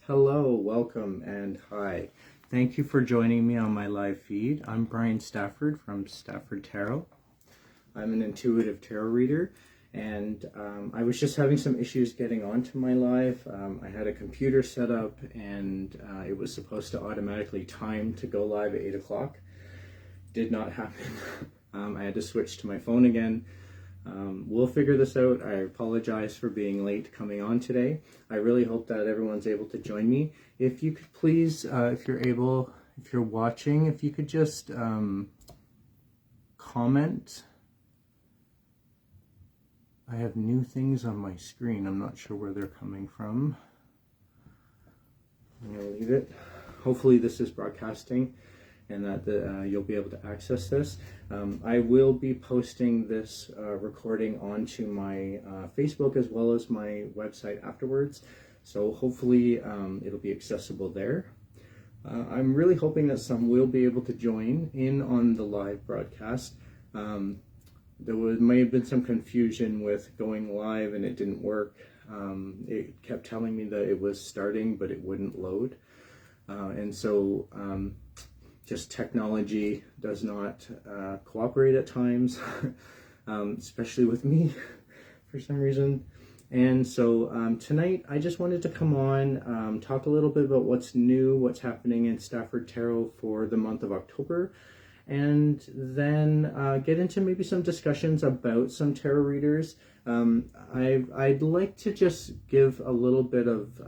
Hello, welcome, and hi. Thank you for joining me on my live feed. I'm Bryan Stafford from Stafford Tarot. I'm an intuitive tarot reader, and I was just having some issues getting onto my live. I had a computer set up, and it was supposed to automatically time to go live at 8 o'clock. Did not happen. I had to switch to my phone again. We'll figure this out. I apologize for being late coming on today. I really hope that everyone's able to join me. If you could please, if you're watching, if you could just comment. I have new things on my screen. I'm not sure where they're coming from. I'm going to leave it. Hopefully this is broadcasting and that you'll be able to access this. I will be posting this recording onto my Facebook as well as my website afterwards, so hopefully it'll be accessible there. I'm really hoping that some will be able to join in on the live broadcast. May have been some confusion with going live and it didn't work. It kept telling me that it was starting but it wouldn't load, and so just technology does not cooperate at times, especially with me for some reason. And so tonight I just wanted to come on, talk a little bit about what's new, what's happening in Stafford Tarot for the month of October, and then get into maybe some discussions about some tarot readers. I'd like to just give a little bit of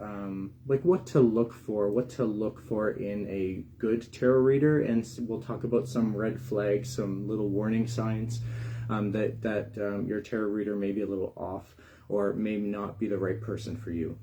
like what to look for in a good tarot reader, and we'll talk about some red flags, some little warning signs that your tarot reader may be a little off or may not be the right person for you.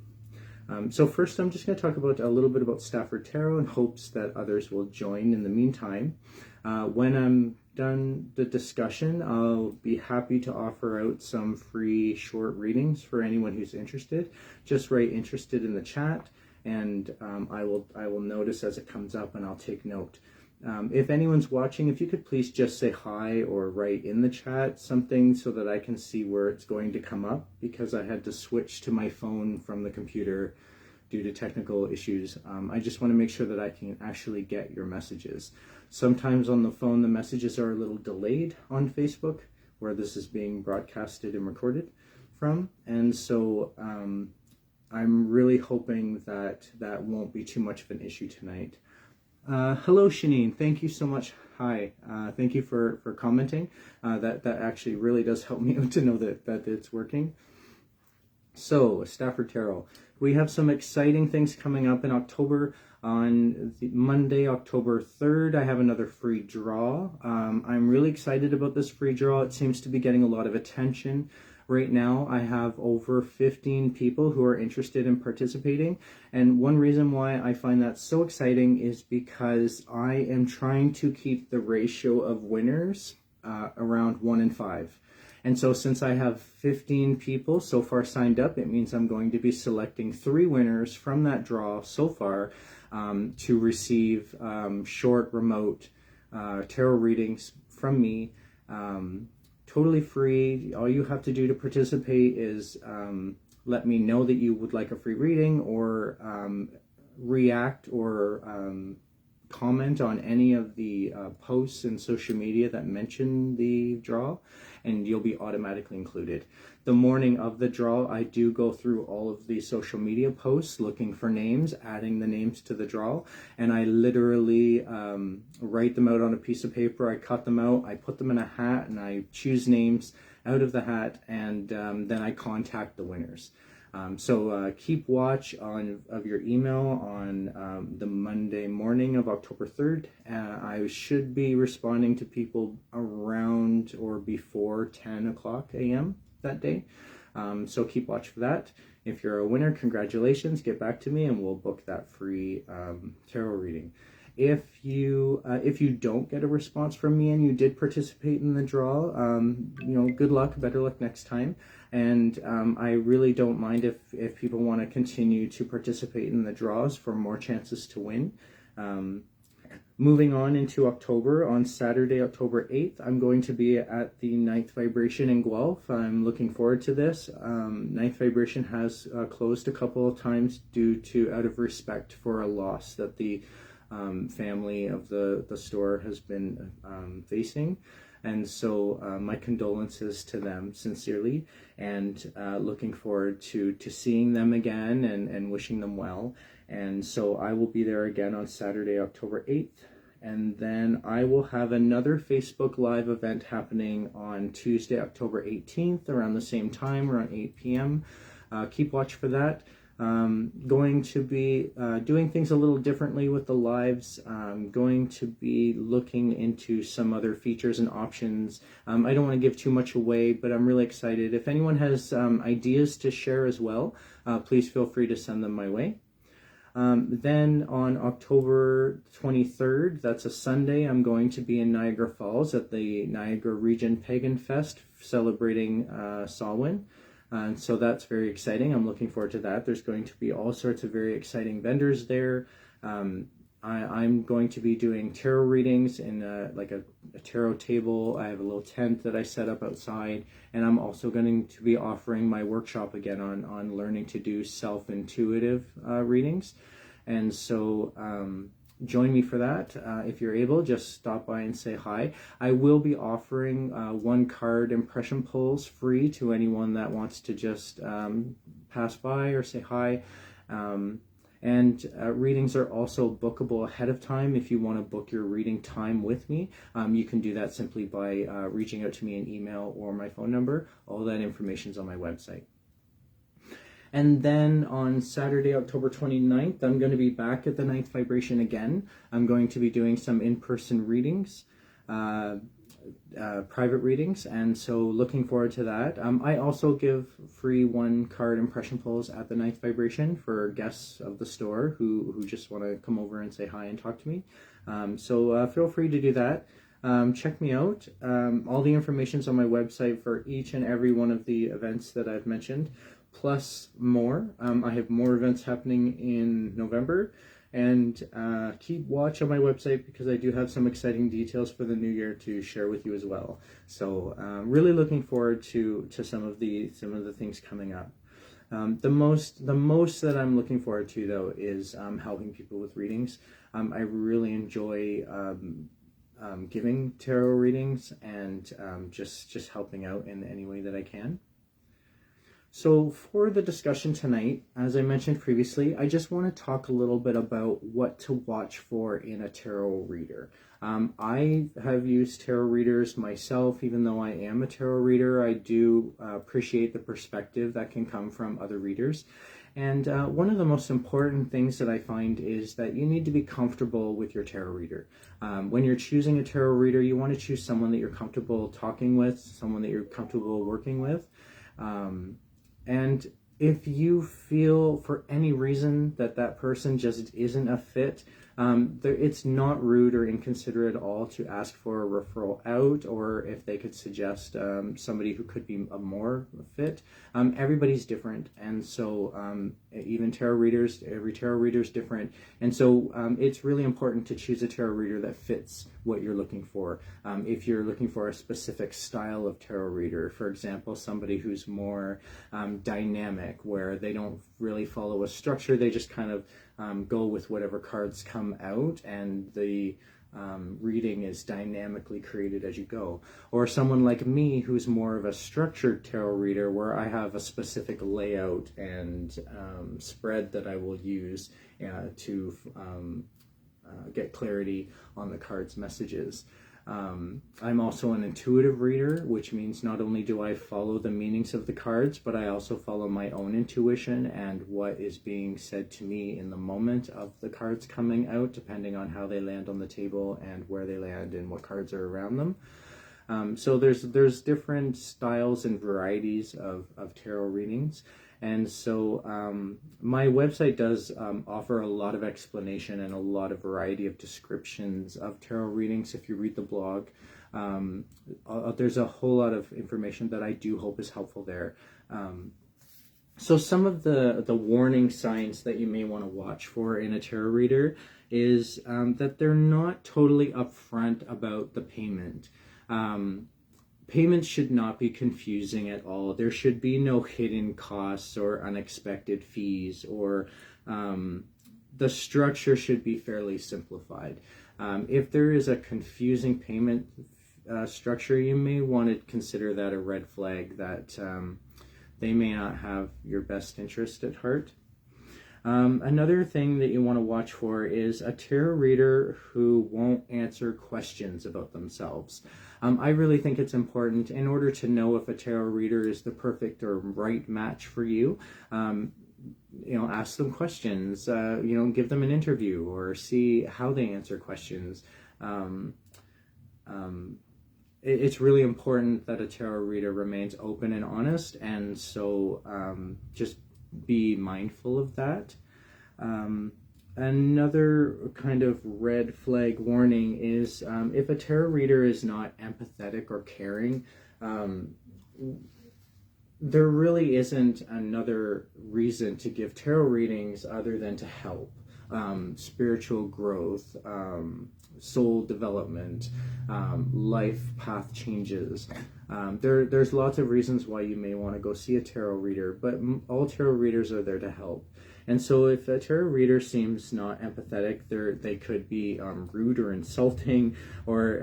So first I'm just going to talk about a little bit about Stafford Tarot in hopes that others will join in the meantime. When I'm done the discussion, I'll be happy to offer out some free short readings for anyone who's interested. Just write interested in the chat, and I will notice as it comes up and I'll take note. If anyone's watching, if you could please just say hi or write in the chat something so that I can see where it's going to come up, because I had to switch to my phone from the computer due to technical issues. I just want to make sure that I can actually get your messages. Sometimes on the phone the messages are a little delayed on Facebook, where this is being broadcasted and recorded from, and so I'm really hoping that that won't be too much of an issue tonight. Hello Shanine, thank you so much. Hi, thank you for commenting. That actually really does help me out to know that it's working. So, Stafford Tarot. We have some exciting things coming up in October. On Monday, October 3rd, I have another free draw. I'm really excited about this free draw. It seems to be getting a lot of attention. Right now, I have over 15 people who are interested in participating. And one reason why I find that so exciting is because I am trying to keep the ratio of winners around 1 in 5. And so since I have 15 people so far signed up, it means I'm going to be selecting 3 winners from that draw so far to receive short, remote tarot readings from me, totally free. All you have to do to participate is let me know that you would like a free reading, or react or comment on any of the posts in social media that mention the draw, and you'll be automatically included. The morning of the draw, I do go through all of the social media posts looking for names, adding the names to the draw, and I literally write them out on a piece of paper. I cut them out, I put them in a hat, and I choose names out of the hat, and then I contact the winners. So keep watch of your email on the Monday morning of October 3rd. I should be responding to people around or before 10 o'clock a.m. that day. So keep watch for that. If you're a winner, congratulations. Get back to me and we'll book that free tarot reading. If you don't get a response from me and you did participate in the draw, good luck, better luck next time. And I really don't mind if people want to continue to participate in the draws for more chances to win. Moving on into October, on Saturday, October 8th, I'm going to be at the Ninth Vibration in Guelph. I'm looking forward to this. Ninth Vibration has closed a couple of times due to out of respect for a loss that the family of the store has been facing. And so my condolences to them sincerely, and looking forward to seeing them again and wishing them well. And so I will be there again on Saturday, October 8th. And then I will have another Facebook Live event happening on Tuesday, October 18th, around the same time, around 8 p.m. Keep watch for that. Going to be doing things a little differently with the lives. Going to be looking into some other features and options. I don't want to give too much away, but I'm really excited. If anyone has ideas to share as well, please feel free to send them my way. Then on October 23rd, that's a Sunday, I'm going to be in Niagara Falls at the Niagara Region Pagan Fest, celebrating Samhain. And so that's very exciting. I'm looking forward to that. There's going to be all sorts of very exciting vendors there. I'm going to be doing tarot readings in a tarot table. I have a little tent that I set up outside, and I'm also going to be offering my workshop again on learning to do self-intuitive readings. And so join me for that. If you're able, just stop by and say hi. I will be offering 1 card impression pulls free to anyone that wants to just pass by or say hi. And readings are also bookable ahead of time. If you want to book your reading time with me, you can do that simply by reaching out to me in email or my phone number. All that information is on my website. And then on Saturday, October 29th, I'm going to be back at the Ninth Vibration again. I'm going to be doing some in-person readings, private readings, and so looking forward to that. I also give free 1 card impression pulls at the Ninth Vibration for guests of the store who just want to come over and say hi and talk to me. So feel free to do that. Check me out. All the information's on my website for each and every one of the events that I've mentioned, plus more. I have more events happening in November. And keep watch on my website, because I do have some exciting details for the new year to share with you as well. So really looking forward to some of the things coming up. The most that I'm looking forward to, though, is helping people with readings. I really enjoy giving tarot readings and just helping out in any way that I can. So for the discussion tonight, as I mentioned previously, I just want to talk a little bit about what to watch for in a tarot reader. I have used tarot readers myself. Even though I am a tarot reader, I do appreciate the perspective that can come from other readers. And one of the most important things that I find is that you need to be comfortable with your tarot reader. When you're choosing a tarot reader, you want to choose someone that you're comfortable talking with, someone that you're comfortable working with. And if you feel for any reason that person just isn't a fit, it's not rude or inconsiderate at all to ask for a referral out, or if they could suggest somebody who could be a more fit. Everybody's different, and so even tarot readers, every tarot reader is different, and so it's really important to choose a tarot reader that fits what you're looking for. If you're looking for a specific style of tarot reader, for example, somebody who's more dynamic, where they don't really follow a structure, they just kind of go with whatever cards come out, and the reading is dynamically created as you go. Or someone like me who's more of a structured tarot reader, where I have a specific layout and spread that I will use to get clarity on the card's messages. I'm also an intuitive reader, which means not only do I follow the meanings of the cards, but I also follow my own intuition and what is being said to me in the moment of the cards coming out, depending on how they land on the table and where they land and what cards are around them. So there's different styles and varieties of tarot readings. And so my website does offer a lot of explanation and a lot of variety of descriptions of tarot readings. If you read the blog, there's a whole lot of information that I do hope is helpful there. So some of the warning signs that you may want to watch for in a tarot reader is that they're not totally upfront about the payment. Payments should not be confusing at all. There should be no hidden costs or unexpected fees, or the structure should be fairly simplified. If there is a confusing payment structure, you may want to consider that a red flag that they may not have your best interest at heart. Another thing that you want to watch for is a tarot reader who won't answer questions about themselves. I really think it's important, in order to know if a tarot reader is the perfect or right match for you, ask them questions, give them an interview or see how they answer questions. It's really important that a tarot reader remains open and honest, and so just be mindful of that. Another kind of red flag warning is if a tarot reader is not empathetic or caring, there really isn't another reason to give tarot readings other than to help. Spiritual growth, soul development, life path changes. There's lots of reasons why you may want to go see a tarot reader, but all tarot readers are there to help. And so if a tarot reader seems not empathetic, they could be rude or insulting, or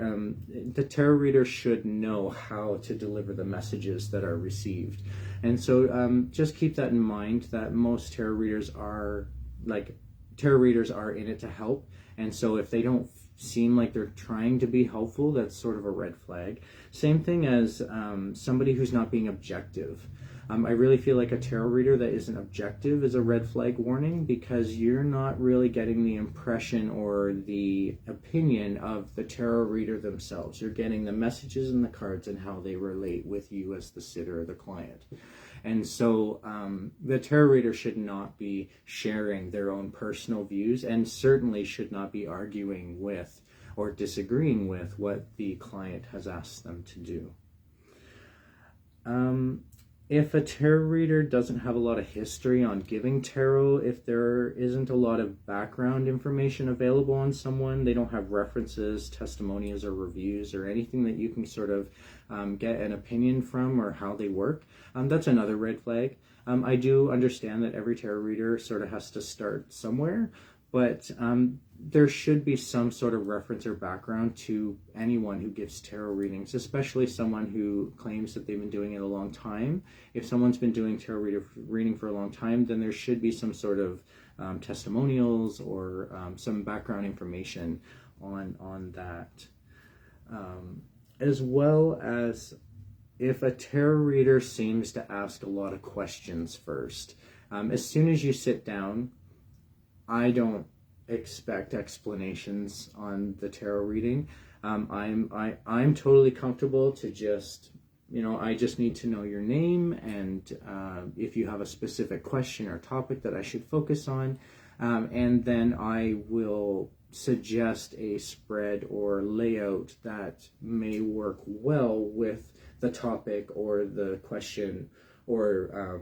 the tarot reader should know how to deliver the messages that are received. And so just keep that in mind, that most tarot readers are in it to help. And so if they don't seem like they're trying to be helpful, that's sort of a red flag. Same thing as somebody who's not being objective. I really feel like a tarot reader that isn't objective is a red flag warning, because you're not really getting the impression or the opinion of the tarot reader themselves. You're getting the messages and the cards and how they relate with you as the sitter or the client. And so the tarot reader should not be sharing their own personal views, and certainly should not be arguing with or disagreeing with what the client has asked them to do. If a tarot reader doesn't have a lot of history on giving tarot, if there isn't a lot of background information available on someone, they don't have references, testimonials, or reviews, or anything that you can sort of get an opinion from, or how they work, that's another red flag. I do understand that every tarot reader sort of has to start somewhere, but there should be some sort of reference or background to anyone who gives tarot readings, especially someone who claims that they've been doing it a long time. If someone's been doing tarot reading for a long time, then there should be some sort of testimonials or some background information on that. As well as if a tarot reader seems to ask a lot of questions first. As soon as you sit down, I don't expect explanations on the tarot reading. I'm totally comfortable to just, I just need to know your name, and if you have a specific question or topic that I should focus on, and then I will suggest a spread or layout that may work well with the topic or the question, or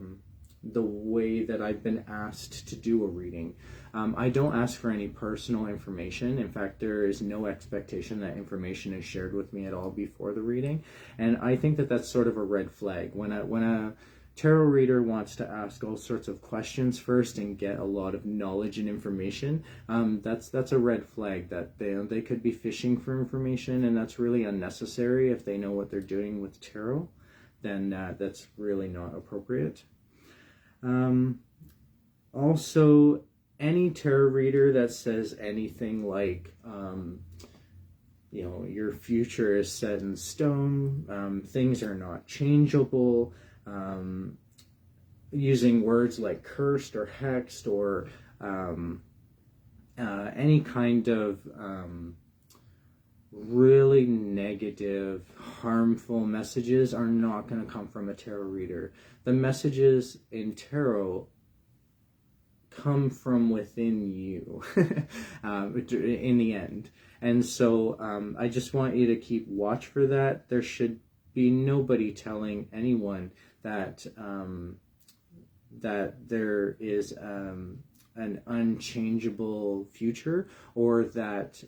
the way that I've been asked to do a reading. I don't ask for any personal information. In fact, there is no expectation that information is shared with me at all before the reading. And I think that that's sort of a red flag. When a tarot reader wants to ask all sorts of questions first and get a lot of knowledge and information, that's a red flag, that they could be fishing for information, and that's really unnecessary. If they know what they're doing with tarot, then that's really not appropriate. Also, any tarot reader that says anything like, your future is set in stone, things are not changeable, using words like cursed or hexed, or any kind of really negative, harmful messages are not going to come from a tarot reader. The messages in tarot come from within you in the end. And so I just want you to keep watch for that. There should be nobody telling anyone that that there is an unchangeable future, or that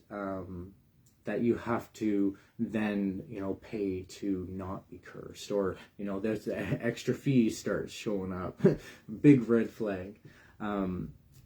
that you have to then, you know, pay to not be cursed, or, you know, there's the extra fees start showing up. Big red flag.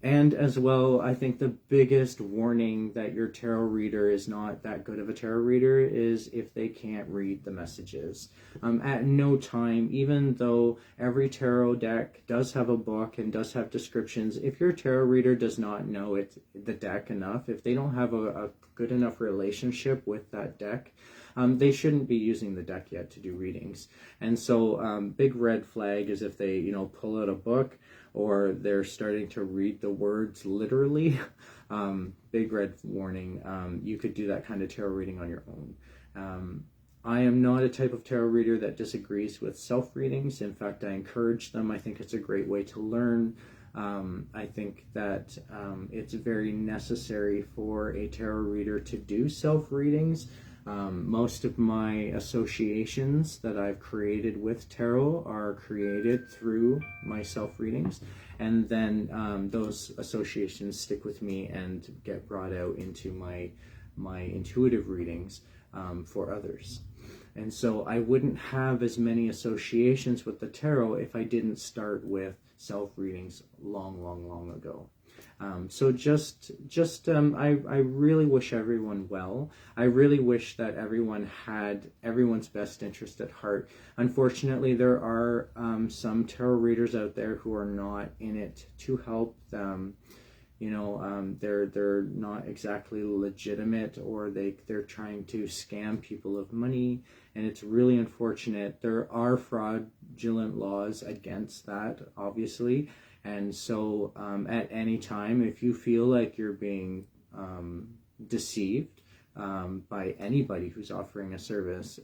And as well, I think the biggest warning that your tarot reader is not that good of a tarot reader is if they can't read the messages. At no time, even though every tarot deck does have a book and does have descriptions, if your tarot reader does not know the deck enough, if they don't have a good enough relationship with that deck, they shouldn't be using the deck yet to do readings. And so big red flag is if they, you know, pull out a book, or they're starting to read the words literally. Big red warning. You could do that kind of tarot reading on your own. I am not a type of tarot reader that disagrees with self-readings. In fact, I encourage them. I think it's a great way to learn. I think that it's very necessary for a tarot reader to do self-readings. Most of my associations that I've created with tarot are created through my self-readings, and then those associations stick with me and get brought out into my intuitive readings for others. And so I wouldn't have as many associations with the tarot if I didn't start with self-readings long ago. So I really wish everyone well. I really wish that everyone had everyone's best interest at heart. Unfortunately, there are some tarot readers out there who are not in it to help them. You know, they're not exactly legitimate, or they're trying to scam people of money, and it's really unfortunate. There are fraudulent laws against that, obviously. And so at any time, if you feel like you're being deceived by anybody who's offering a service,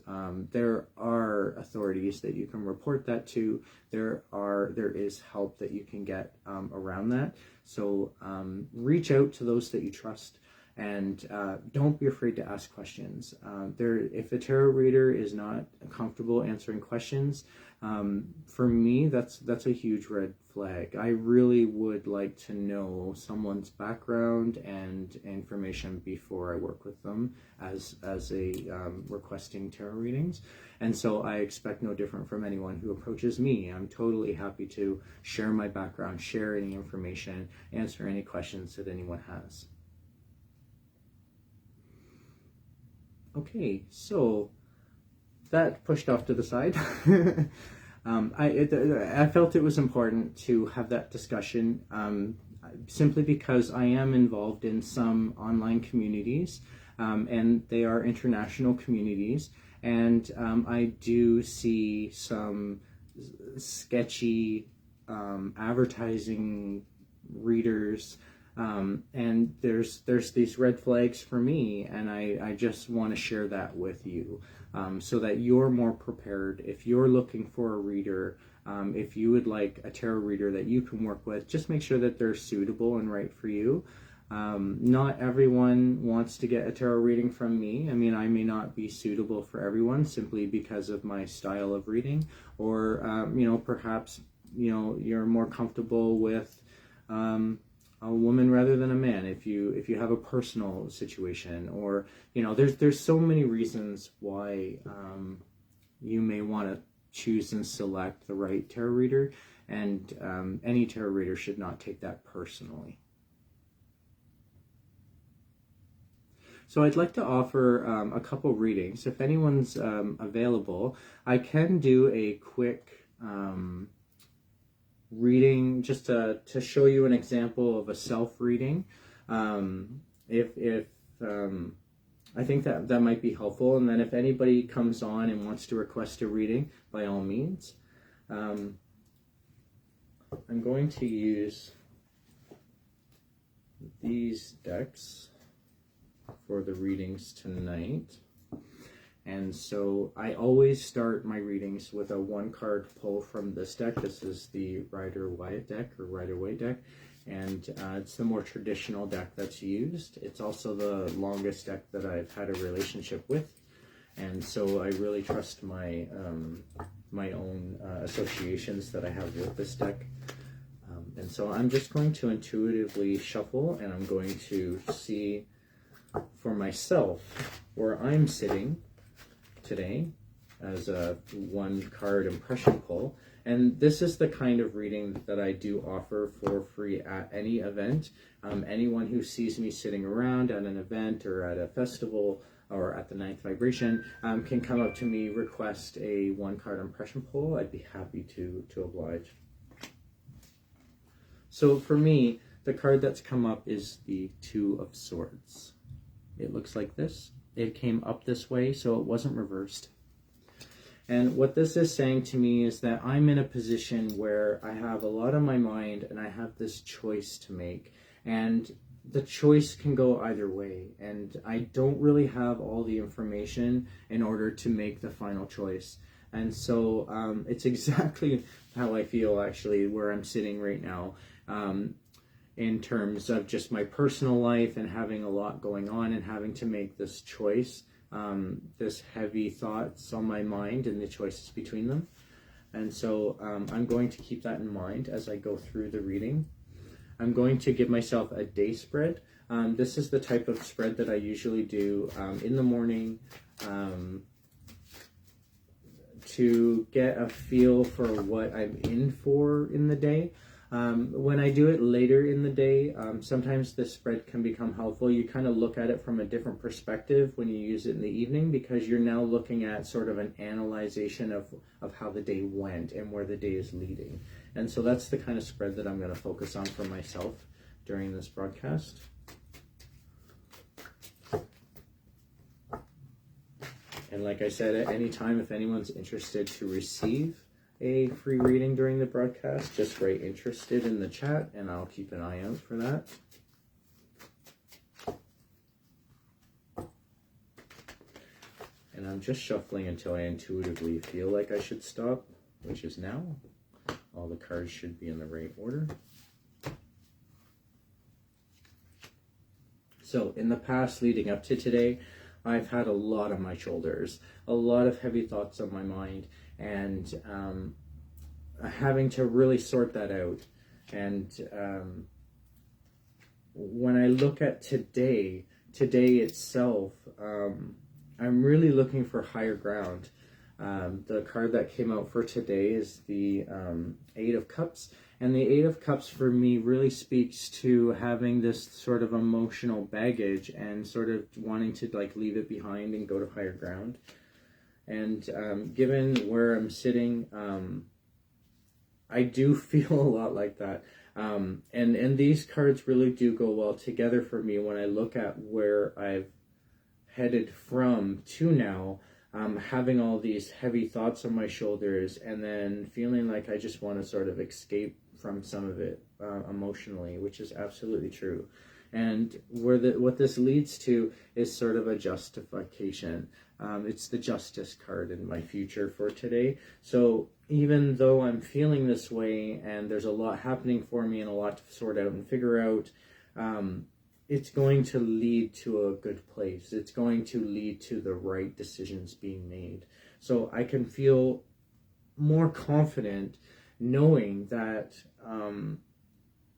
there are authorities that you can report that to. There is help that you can get around that. So reach out to those that you trust, and don't be afraid to ask questions. If a tarot reader is not comfortable answering questions, for me, that's a huge red flag. I really would like to know someone's background and information before I work with them as a requesting tarot readings. And so I expect no different from anyone who approaches me. I'm totally happy to share my background, share any information, answer any questions that anyone has. Okay, so that pushed off to the side. I felt it was important to have that discussion simply because I am involved in some online communities, and they are international communities, and I do see some sketchy advertising readers, and there's these red flags for me, and I just want to share that with you, so that you're more prepared. If you're looking for a reader, if you would like a tarot reader that you can work with, just make sure that they're suitable and right for you. Not everyone wants to get a tarot reading from me. I mean, I may not be suitable for everyone simply because of my style of reading, or perhaps you're more comfortable with a woman rather than a man, if you have a personal situation, or there's so many reasons why you may want to choose and select the right tarot reader, and any tarot reader should not take that personally. So I'd like to offer a couple readings. If anyone's available, I can do a quick reading just to show you an example of a self-reading. If I think that might be helpful, and then if anybody comes on and wants to request a reading, by all means. I'm going to use these decks for the readings tonight. And so I always start my readings with a one-card pull from this deck. This is the Rider-Waite deck, or Rider-Waite deck, and it's the more traditional deck that's used. It's also the longest deck that I've had a relationship with, and so I really trust my my own associations that I have with this deck. And so I'm just going to intuitively shuffle, and I'm going to see for myself where I'm sitting today as a one card impression pull. And this is the kind of reading that I do offer for free at any event. Anyone who sees me sitting around at an event or at a festival or at the ninth vibration can come up to me, request a one card impression pull. I'd be happy to oblige. So for me, the card that's come up is the Two of Swords. It looks like this. It came up this way, so it wasn't reversed. And what this is saying to me is that I'm in a position where I have a lot on my mind and I have this choice to make. And the choice can go either way. And I don't really have all the information in order to make the final choice. And so it's exactly how I feel, actually, where I'm sitting right now. In terms of just my personal life and having a lot going on and having to make this choice, this heavy thoughts on my mind and the choices between them. And so I'm going to keep that in mind as I go through the reading. I'm going to give myself a day spread. This is the type of spread that I usually do in the morning to get a feel for what I'm in for in the day. When I do it later in the day, sometimes this spread can become helpful. You kind of look at it from a different perspective when you use it in the evening, because you're now looking at sort of an analyzation of how the day went and where the day is leading. And so that's the kind of spread that I'm going to focus on for myself during this broadcast. And like I said, at any time, if anyone's interested to receive a free reading during the broadcast, just write interested in the chat and I'll keep an eye out for that. And I'm just shuffling until I intuitively feel like I should stop, which is now. All the cards should be in the right order. So in the past leading up to today, I've had a lot on my shoulders, a lot of heavy thoughts on my mind, and having to really sort that out. And when I look at today itself, I'm really looking for higher ground. The card that came out for today is the Eight of Cups. And the Eight of Cups for me really speaks to having this sort of emotional baggage and sort of wanting to like leave it behind and go to higher ground. And given where I'm sitting, I do feel a lot like that. And these cards really do go well together for me when I look at where I've headed from to now. Having all these heavy thoughts on my shoulders and then feeling like I just want to sort of escape from some of it emotionally, which is absolutely true. And what this leads to is sort of a justification. It's the Justice card in my future for today. So even though I'm feeling this way and there's a lot happening for me and a lot to sort out and figure out, it's going to lead to a good place. It's going to lead to the right decisions being made. So I can feel more confident knowing that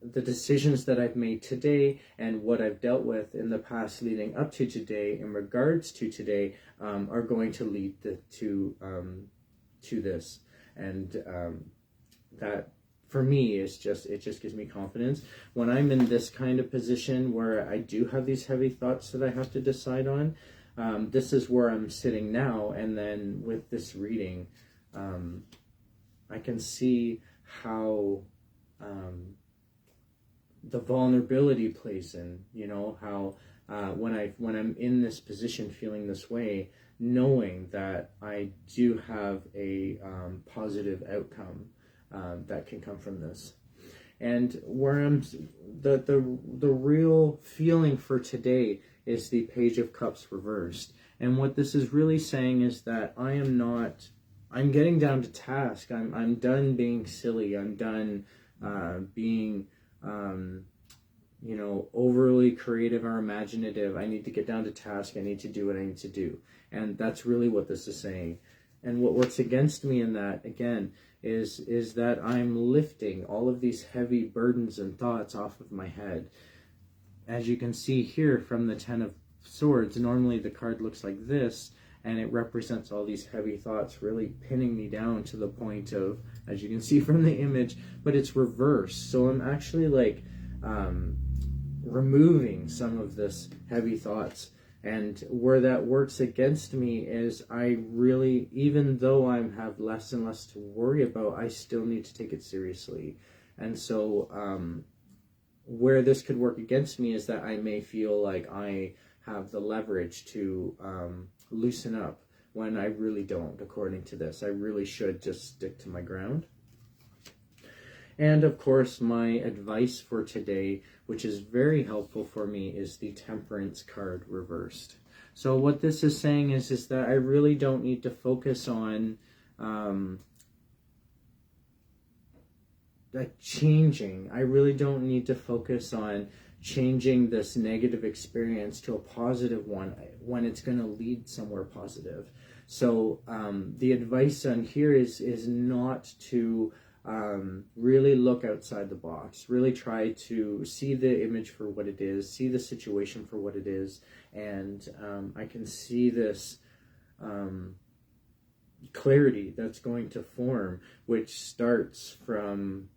the decisions that I've made today and what I've dealt with in the past leading up to today in regards to today are going to lead to this. And that for me is it just gives me confidence. When I'm in this kind of position where I do have these heavy thoughts that I have to decide on, this is where I'm sitting now. And then with this reading, I can see how the vulnerability plays in, how when I'm in this position feeling this way, knowing that I do have a positive outcome that can come from this. And where the real feeling for today is the Page of Cups reversed. And what this is really saying is that I'm getting down to task. I'm done being silly. I'm done being overly creative or imaginative. I need to get down to task. I need to do what I need to do. And that's really what this is saying. And what works against me in that, again, is that I'm lifting all of these heavy burdens and thoughts off of my head. As you can see here from the Ten of Swords, normally the card looks like this, and it represents all these heavy thoughts really pinning me down to the point of, as you can see from the image, but it's reversed. So I'm actually like removing some of this heavy thoughts. And where that works against me is I really, even though I have less and less to worry about, I still need to take it seriously. And so where this could work against me is that I may feel like I have the leverage to loosen up when I really don't, according to this. I really should just stick to my ground. And of course, my advice for today, which is very helpful for me, is the Temperance card reversed. So what this is saying is that I really don't need to focus on changing. I really don't need to focus on changing this negative experience to a positive one when it's going to lead somewhere positive. So the advice on here is not to really look outside the box, really try to see the image for what it is, see the situation for what it is, and I can see this clarity that's going to form, which starts from,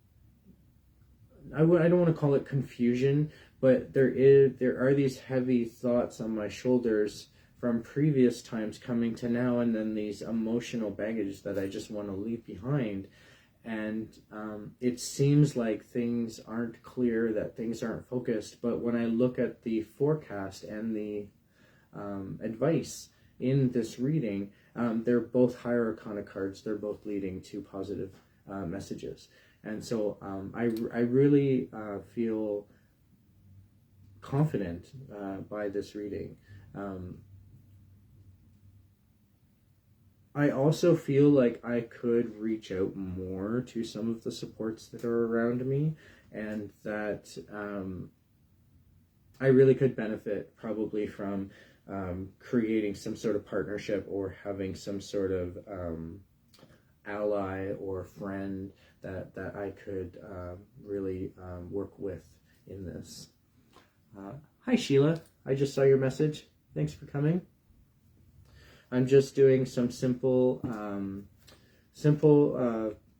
I don't want to call it confusion, but there are these heavy thoughts on my shoulders from previous times coming to now, and then these emotional baggage that I just want to leave behind. And it seems like things aren't clear, that things aren't focused. But when I look at the forecast and the advice in this reading, they're both higher arcana cards. They're both leading to positive messages. And so I really feel confident by this reading. I also feel like I could reach out more to some of the supports that are around me, and that I really could benefit probably from creating some sort of partnership or having some sort of ally or friend that I could really work with in this. Hi Sheila, I just saw your message. Thanks for coming. I'm just doing some simple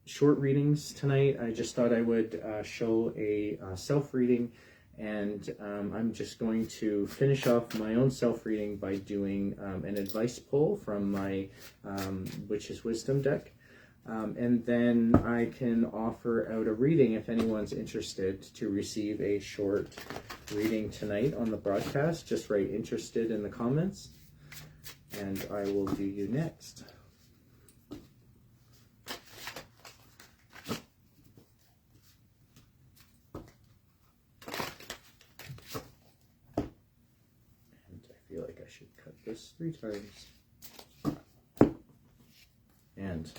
short readings tonight. I just thought I would show a self-reading, and I'm just going to finish off my own self-reading by doing an advice pull from my Witch's Wisdom deck. And then I can offer out a reading if anyone's interested to receive a short reading tonight on the broadcast. Just write interested in the comments, and I will do you next. And I feel like I should cut this 3 times. And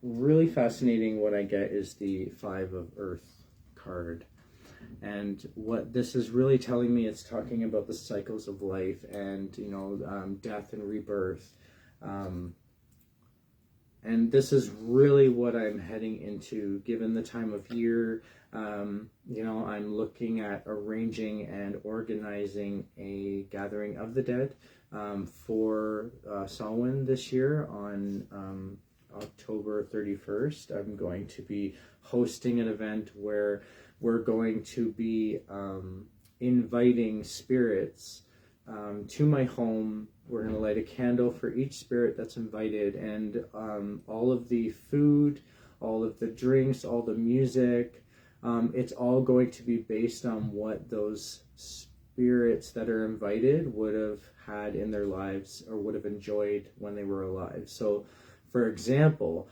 really fascinating, what I get is the 5 of Earth card. And what this is really telling me, it's talking about the cycles of life and, you know, death and rebirth. And this is really what I'm heading into, given the time of year. You know, I'm looking at arranging and organizing a gathering of the dead for Samhain this year on October 31st. I'm going to be hosting an event where we're going to be inviting spirits to my home. We're going to light a candle for each spirit that's invited, and all of the food, all of the drinks, all the music, it's all going to be based on what those spirits that are invited would have had in their lives or would have enjoyed when they were alive. So, for example,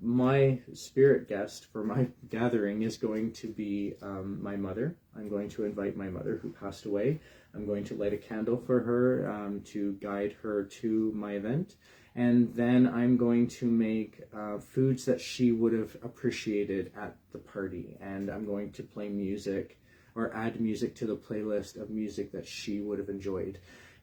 my spirit guest for my gathering is going to be my mother. I'm going to invite my mother who passed away. I'm going to light a candle for her to guide her to my event. And then I'm going to make foods that she would have appreciated at the party. And I'm going to play music or add music to the playlist of music that she would have enjoyed.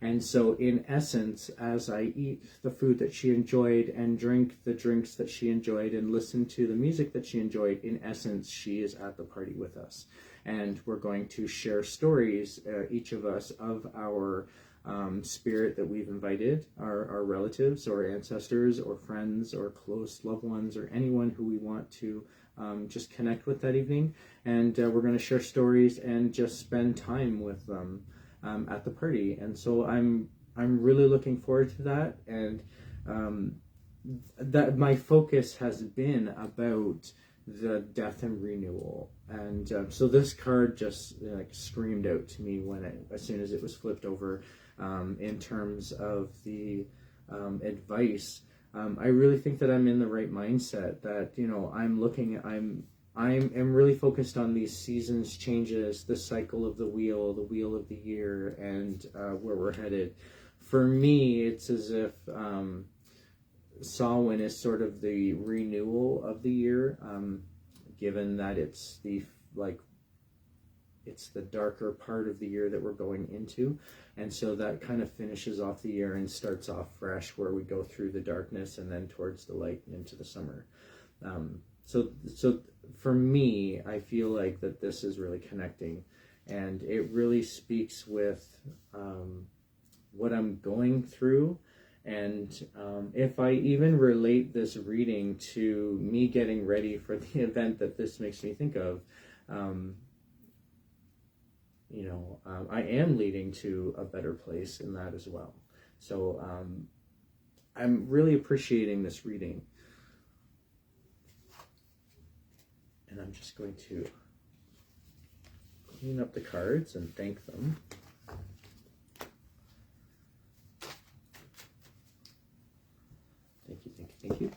And so in essence, as I eat the food that she enjoyed and drink the drinks that she enjoyed and listen to the music that she enjoyed, in essence, she is at the party with us. And we're going to share stories, each of us, of our spirit that we've invited, our relatives or ancestors or friends or close loved ones or anyone who we want to just connect with that evening. And we're going to share stories and just spend time with them at the party. And so I'm really looking forward to that. And that my focus has been about the death and renewal. And so this card just like screamed out to me as soon as it was flipped over. In terms of the advice, I really think that I'm in the right mindset, that, you know, I'm really focused on these seasons changes, the cycle of the wheel of the year, and where we're headed. For me, it's as if Samhain is sort of the renewal of the year, given that it's it's the darker part of the year that we're going into. And so that kind of finishes off the year and starts off fresh, where we go through the darkness and then towards the light and into the summer. So for me, I feel like that this is really connecting, and it really speaks with what I'm going through. And if I even relate this reading to me getting ready for the event that this makes me think of, I am leading to a better place in that as well. So I'm really appreciating this reading. And I'm just going to clean up the cards and thank them. Thank you, thank you, thank you.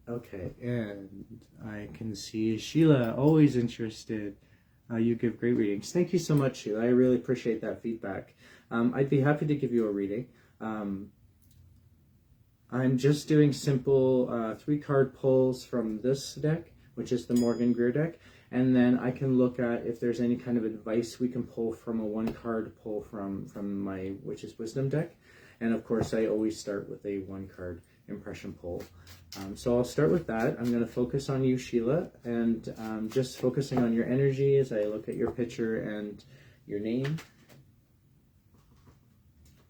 Okay, and I can see Sheila, always interested. You give great readings. Thank you so much, Sheila. I really appreciate that feedback. I'd be happy to give you a reading. I'm just doing simple 3-card pulls from this deck, which is the Morgan Greer deck, and then I can look at if there's any kind of advice we can pull from a 1-card pull from my Witch's Wisdom deck. And of course, I always start with a 1-card impression pull. So I'll start with that. I'm going to focus on you, Sheila, and just focusing on your energy as I look at your picture and your name.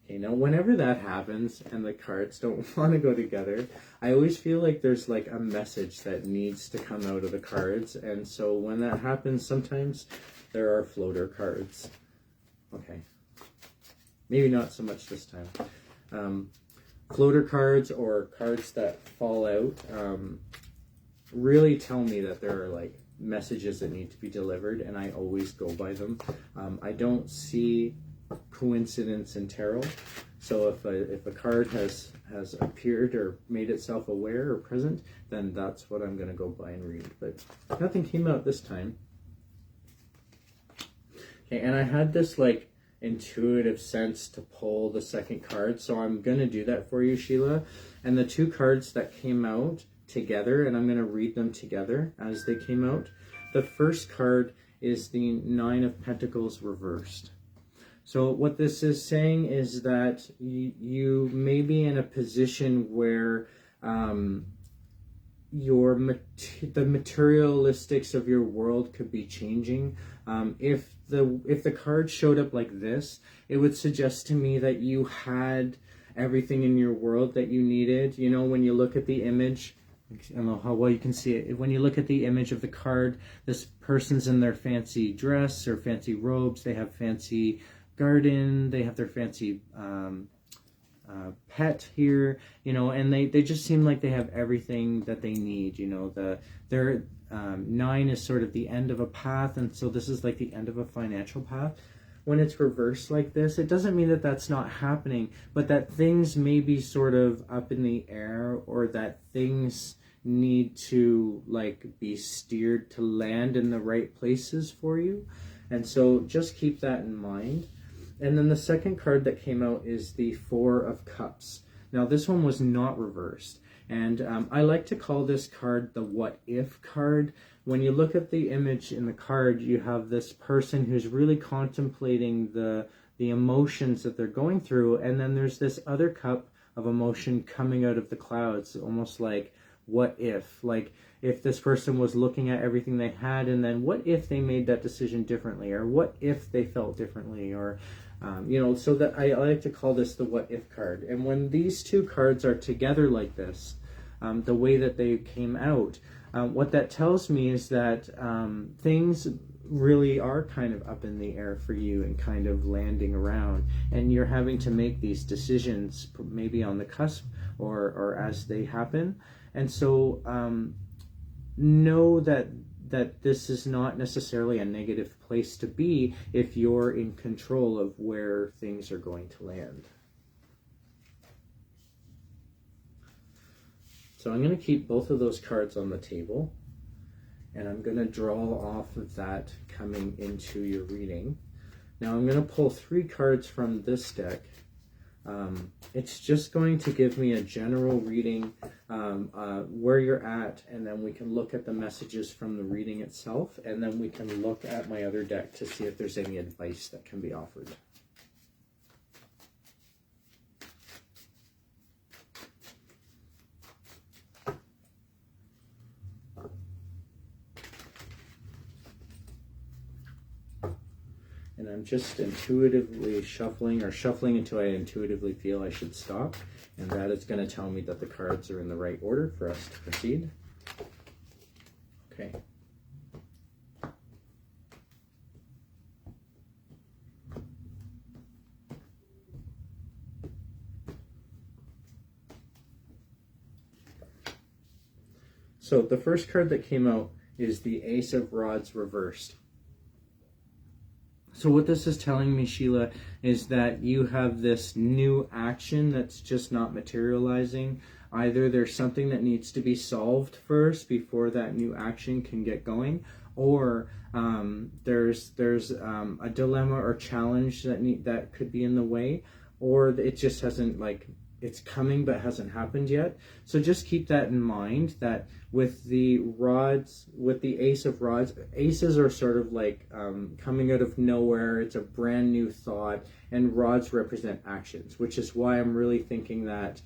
Okay, now whenever that happens and the cards don't want to go together, I always feel like there's like a message that needs to come out of the cards. And so when that happens, sometimes there are floater cards. Okay, maybe not so much this time. Floater cards or cards that fall out really tell me that there are like messages that need to be delivered, and I always go by them. I don't see coincidence in tarot, so if a card has appeared or made itself aware or present, then that's what I'm going to go by and read. But nothing came out this time. Okay, and I had this like intuitive sense to pull the second card, so I'm going to do that for you, Sheila. And the 2 cards that came out together, and I'm going to read them together as they came out. The first card is the 9 of Pentacles reversed. So what this is saying is that you may be in a position where the materialistics of your world could be changing. If the card showed up like this, it would suggest to me that you had everything in your world that you needed. You know, when you look at the image, I don't know how well you can see it. When you look at the image of the card, this person's in their fancy dress or fancy robes. They have fancy garden. They have their fancy pet here, you know, and they just seem like they have everything that they need. You know, their 9 is sort of the end of a path, and so this is like the end of a financial path. When it's reversed like this, it doesn't mean that that's not happening, but that things may be sort of up in the air, or that things need to like be steered to land in the right places for you. And so just keep that in mind. And then the second card that came out is the Four of Cups. Now this one was not reversed. And I like to call this card the what if card. When you look at the image in the card, you have this person who's really contemplating the emotions that they're going through, and then there's this other cup of emotion coming out of the clouds, almost like what if, like if this person was looking at everything they had, and then what if they made that decision differently, or what if they felt differently, or you know, so that I like to call this the what if card. And when these two cards are together like this, the way that they came out, what that tells me is that things really are kind of up in the air for you and kind of landing around, and you're having to make these decisions maybe on the cusp or as they happen. And so know that this is not necessarily a negative place to be if you're in control of where things are going to land. So I'm going to keep both of those cards on the table, and I'm going to draw off of that coming into your reading. Now I'm going to pull 3 cards from this deck. It's just going to give me a general reading, where you're at, and then we can look at the messages from the reading itself, and then we can look at my other deck to see if there's any advice that can be offered. And I'm just intuitively shuffling until I intuitively feel I should stop. And that is going to tell me that the cards are in the right order for us to proceed. Okay. So the first card that came out is the Ace of Rods reversed. So what this is telling me, Sheila, is that you have this new action that's just not materializing. Either there's something that needs to be solved first before that new action can get going, or there's a dilemma or challenge that could be in the way, or it just hasn't, like, it's coming but hasn't happened yet. So just keep that in mind, that with the rods, with the Ace of Rods, aces are sort of like coming out of nowhere. It's a brand new thought, and rods represent actions, which is why I'm really thinking that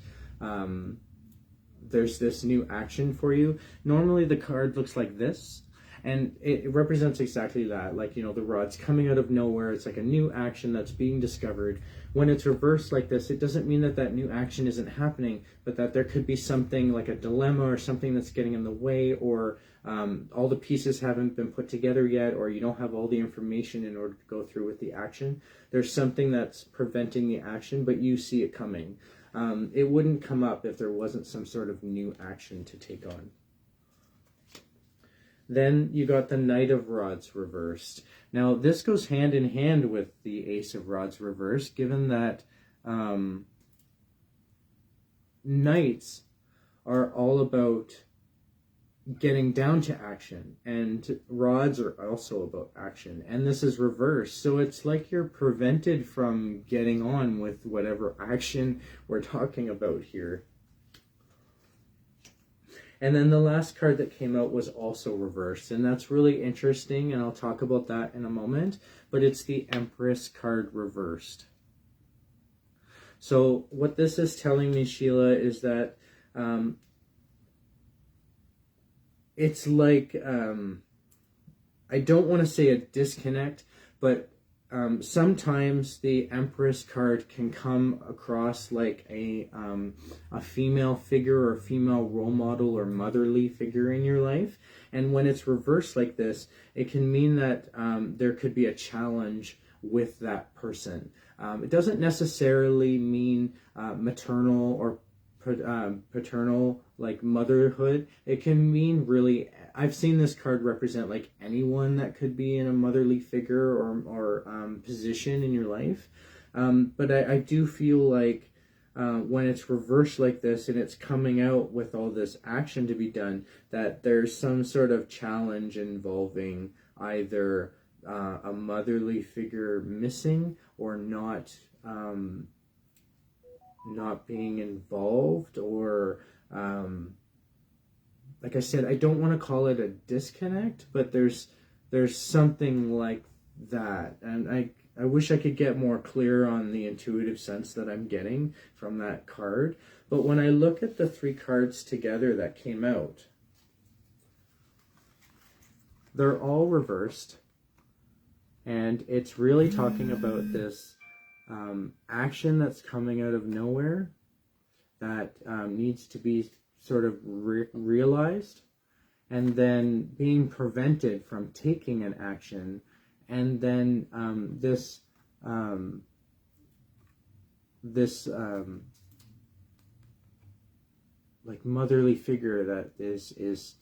there's this new action for you. Normally the card looks like this, and it represents exactly that, like, you know, the rod's coming out of nowhere. It's like a new action that's being discovered. When it's reversed like this, it doesn't mean that that new action isn't happening, but that there could be something like a dilemma or something that's getting in the way, or all the pieces haven't been put together yet, or you don't have all the information in order to go through with the action. There's something that's preventing the action, but you see it coming. It wouldn't come up if there wasn't some sort of new action to take on. Then you got the Knight of Rods reversed. Now this goes hand in hand with the Ace of Rods reversed, given that knights are all about getting down to action, and rods are also about action, and this is reversed. So it's like you're prevented from getting on with whatever action we're talking about here. And then the last card that came out was also reversed, and that's really interesting, and I'll talk about that in a moment, but it's the Empress card reversed. So what this is telling me, Sheila, is that it's like, I don't want to say a disconnect, but sometimes the Empress card can come across like a female figure or a female role model or motherly figure in your life. And when it's reversed like this, it can mean that there could be a challenge with that person. It doesn't necessarily mean maternal or paternal, like motherhood. It can mean really, I've seen this card represent like anyone that could be in a motherly figure or position in your life. But I do feel like when it's reversed like this and it's coming out with all this action to be done, that there's some sort of challenge involving either a motherly figure missing, or not being involved, or like I said, I don't want to call it a disconnect, but there's something like that. And I wish I could get more clear on the intuitive sense that I'm getting from that card. But when I look at the 3 cards together that came out, they're all reversed. And it's really talking about this action that's coming out of nowhere that needs to be sort of realized, and then being prevented from taking an action, and then this like motherly figure that is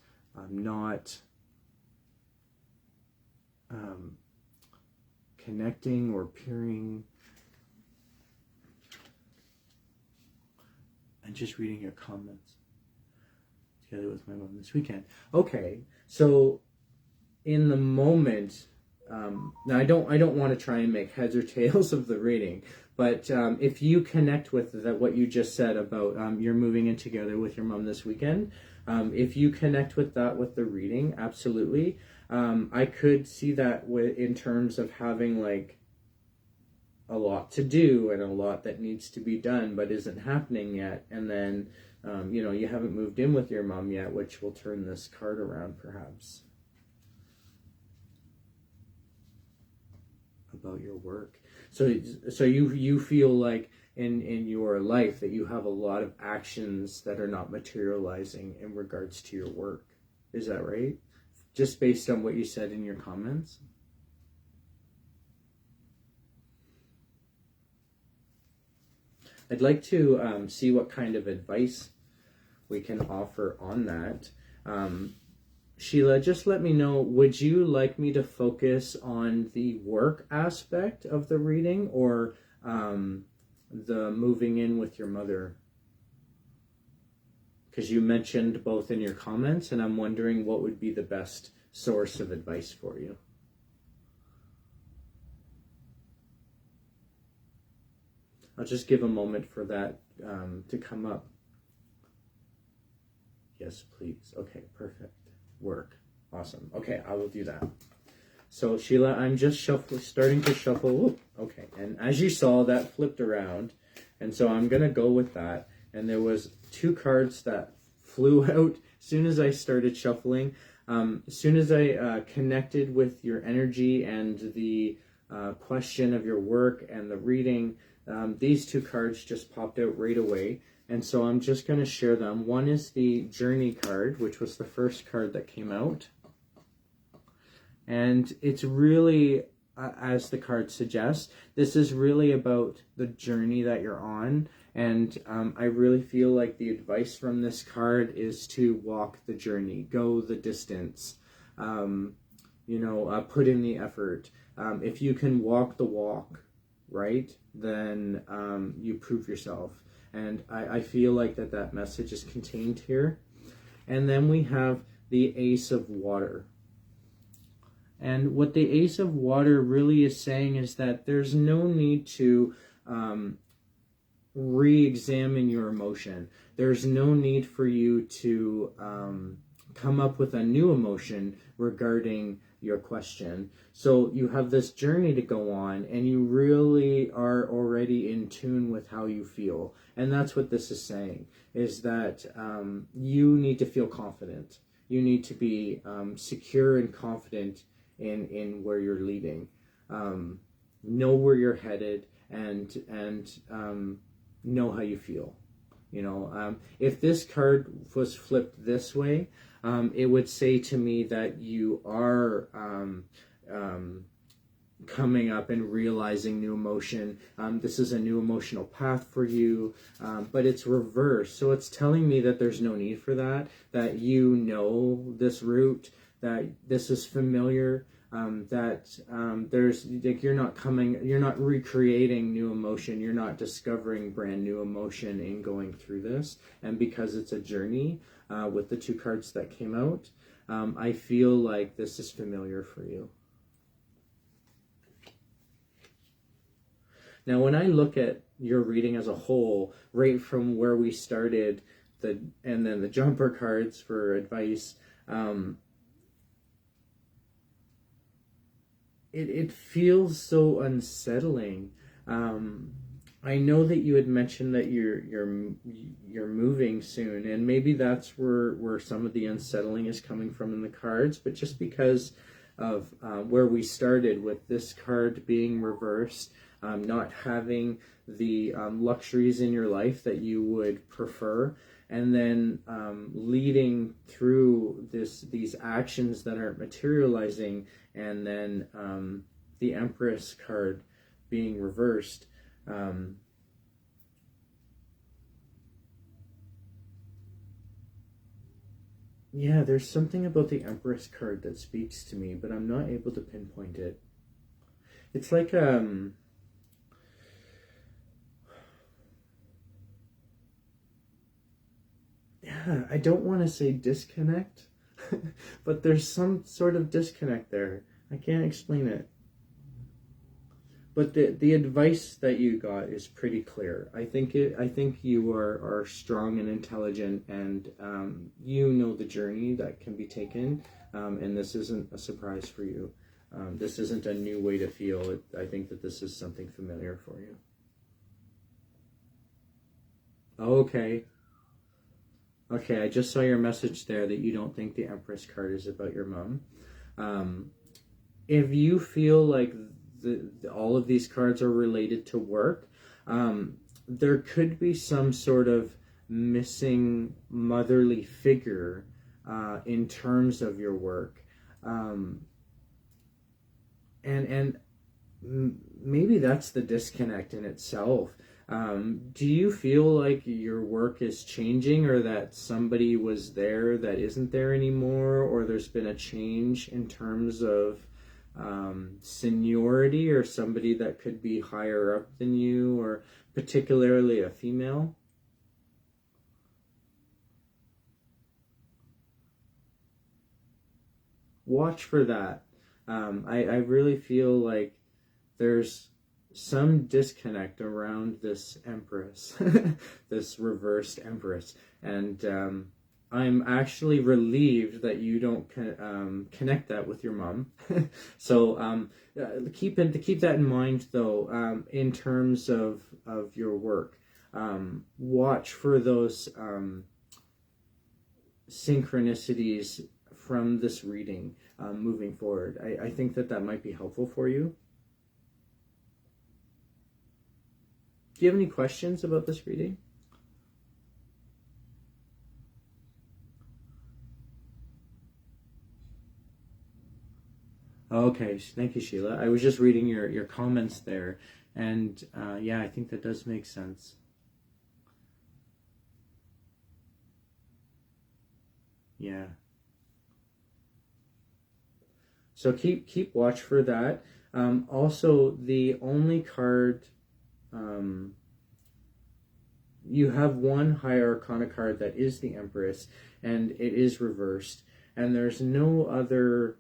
not connecting or peering. And just reading your comments together with my mom this weekend. Okay, so in the moment, now I don't want to try and make heads or tails of the reading, but if you connect with what you just said about you're moving in together with your mom this weekend, if you connect with that with the reading, absolutely. I could see that in terms of having like a lot to do and a lot that needs to be done but isn't happening yet, and then you haven't moved in with your mom yet, which will turn this card around perhaps. About your work. So you feel like in your life that you have a lot of actions that are not materializing in regards to your work. Is that right? Just based on what you said in your comments? I'd like to see what kind of advice we can offer on that. Sheila, just let me know, would you like me to focus on the work aspect of the reading, or the moving in with your mother? Because you mentioned both in your comments, and I'm wondering what would be the best source of advice for you. I'll just give a moment for that to come up. Yes, please. Okay, perfect. Work. Awesome. Okay, I will do that. So, Sheila, I'm just starting to shuffle. Ooh, okay, and as you saw, that flipped around. And so I'm going to go with that. And there was 2 cards that flew out as soon as I started shuffling. As soon as I connected with your energy and the question of your work and the reading, these 2 cards just popped out right away. And so I'm just going to share them. One is the Journey card, which was the first card that came out. And it's really, as the card suggests, this is really about the journey that you're on. And I really feel like the advice from this card is to walk the journey, go the distance, put in the effort. If you can walk the walk, right, then you prove yourself. And I feel like that message is contained here. And then we have the Ace of Water. And what the Ace of Water really is saying is that there's no need to re-examine your emotion. There's no need for you to come up with a new emotion regarding your question. So you have this journey to go on, and you really are already in tune with how you feel. And that's what this is saying, is that you need to feel confident. You need to be secure and confident in where you're leading. Know where you're headed, and know how you feel. If this card was flipped this way, it would say to me that you are coming up and realizing new emotion. This is a new emotional path for you, but it's reversed. So it's telling me that there's no need for that, that you know this route, that this is familiar, there's like you're not recreating new emotion, you're not discovering brand new emotion in going through this. And because it's a journey, with the 2 cards that came out, I feel like this is familiar for you. Now, when I look at your reading as a whole, right from where we started, and then the jumper cards for advice, it feels so unsettling. I know that you had mentioned that you're moving soon, and maybe that's where some of the unsettling is coming from in the cards. But just because of where we started with this card being reversed, not having the luxuries in your life that you would prefer, and then leading through these actions that aren't materializing, and then the Empress card being reversed. Yeah, there's something about the Empress card that speaks to me, but I'm not able to pinpoint it. It's like yeah, I don't want to say disconnect, but there's some sort of disconnect there. I can't explain it. But the advice that you got is pretty clear. I think you are strong and intelligent, and you know the journey that can be taken, and this isn't a surprise for you. This isn't a new way to feel. I think that this is something familiar for you. Okay. Okay, I just saw your message there that you don't think the Empress card is about your mom. If you feel like all of these cards are related to work, there could be some sort of missing motherly figure in terms of your work. And maybe that's the disconnect in itself. Do you feel like your work is changing, or that somebody was there that isn't there anymore, or there's been a change in terms of seniority, or somebody that could be higher up than you, or particularly a female? Watch for that. I really feel like there's some disconnect around this Empress, this reversed Empress, and I'm actually relieved that you don't connect that with your mom. So keep that in mind, though. In terms of your work, watch for those synchronicities from this reading moving forward. I think that might be helpful for you. Do you have any questions about this reading? Okay, thank you, Sheila. I was just reading your comments there, and yeah, I think that does make sense. Yeah. So keep watch for that. Also, the only card, you have one High Arcana card that is the Empress, and it is reversed, and there's no other.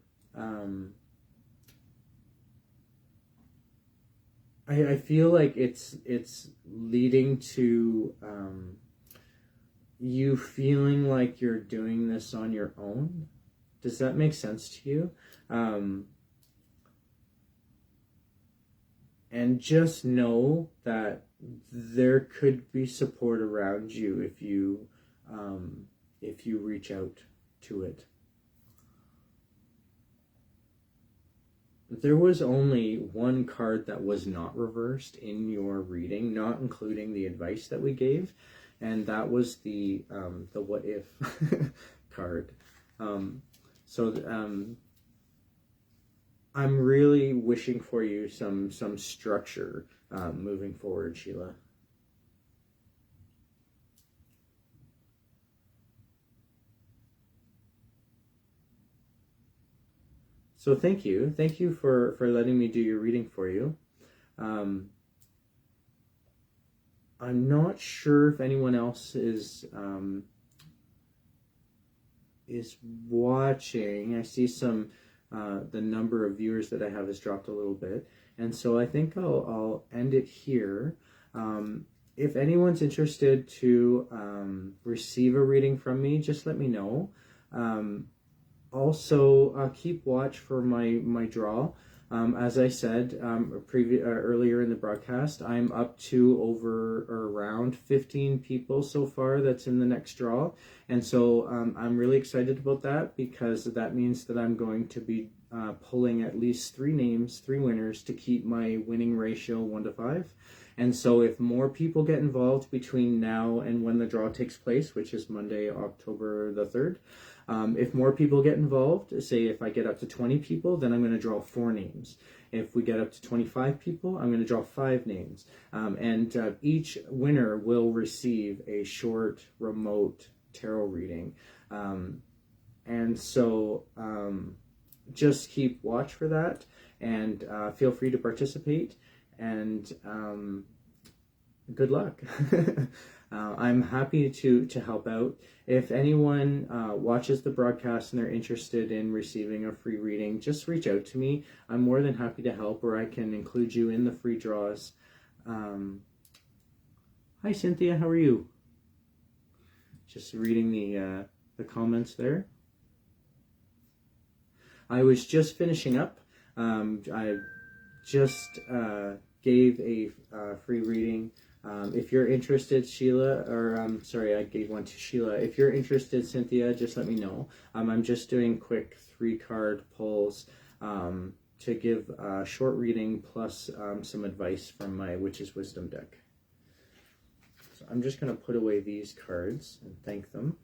I feel like it's leading to you feeling like you're doing this on your own. Does that make sense to you? And just know that there could be support around you if you reach out to it. There was only one card that was not reversed in your reading, not including the advice that we gave, and that was the what if card. I'm really wishing for you some structure moving forward, Sheila. So thank you for letting me do your reading for you. I'm not sure if anyone else is watching. I see some the number of viewers that I have has dropped a little bit. And so I think I'll end it here. If anyone's interested to receive a reading from me, just let me know. Also, keep watch for my draw. As I said earlier in the broadcast, I'm up to over or around 15 people so far that's in the next draw. And so I'm really excited about that, because that means that I'm going to be pulling at least 3 names, 3 winners, to keep my winning ratio 1 to 5. And so if more people get involved between now and when the draw takes place, which is Monday, October the 3rd, if more people get involved, say if I get up to 20 people, then I'm going to draw 4 names. If we get up to 25 people, I'm going to draw 5 names. And each winner will receive a short remote tarot reading. And so just keep watch for that, and feel free to participate, and good luck. I'm happy to help out. If anyone watches the broadcast and they're interested in receiving a free reading, just reach out to me. I'm more than happy to help, or I can include you in the free draws. Hi Cynthia, how are you? Just reading the comments there. I was just finishing up. I just gave a free reading. If you're interested, Sheila, or sorry, I gave one to Sheila. If you're interested, Cynthia, just let me know. I'm just doing quick 3-card pulls to give a short reading plus some advice from my Witch's Wisdom deck. So I'm just going to put away these cards and thank them.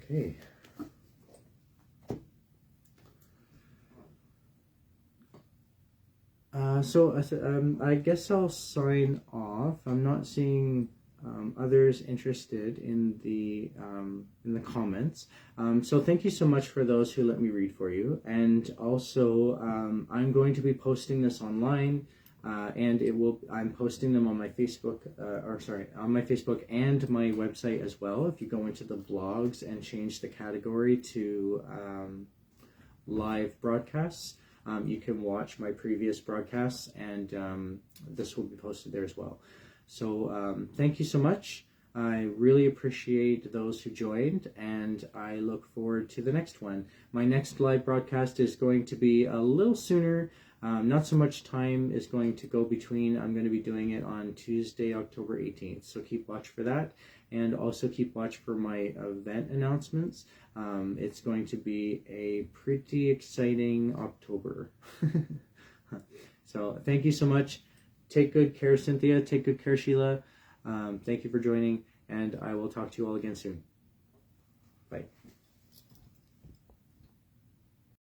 Okay. I guess I'll sign off. I'm not seeing others interested in the comments. So thank you so much for those who let me read for you. And also, I'm going to be posting this online. And I'm posting them on my Facebook, on my Facebook and my website as well. If you go into the blogs and change the category to live broadcasts, you can watch my previous broadcasts, and this will be posted there as well. So thank you so much. I really appreciate those who joined, and I look forward to the next one. My next live broadcast is going to be a little sooner. Not so much time is going to go between. I'm going to be doing it on Tuesday, October 18th. So keep watch for that. And also keep watch for my event announcements. It's going to be a pretty exciting October. So thank you so much. Take good care, Cynthia. Take good care, Sheila. Thank you for joining. And I will talk to you all again soon. Bye.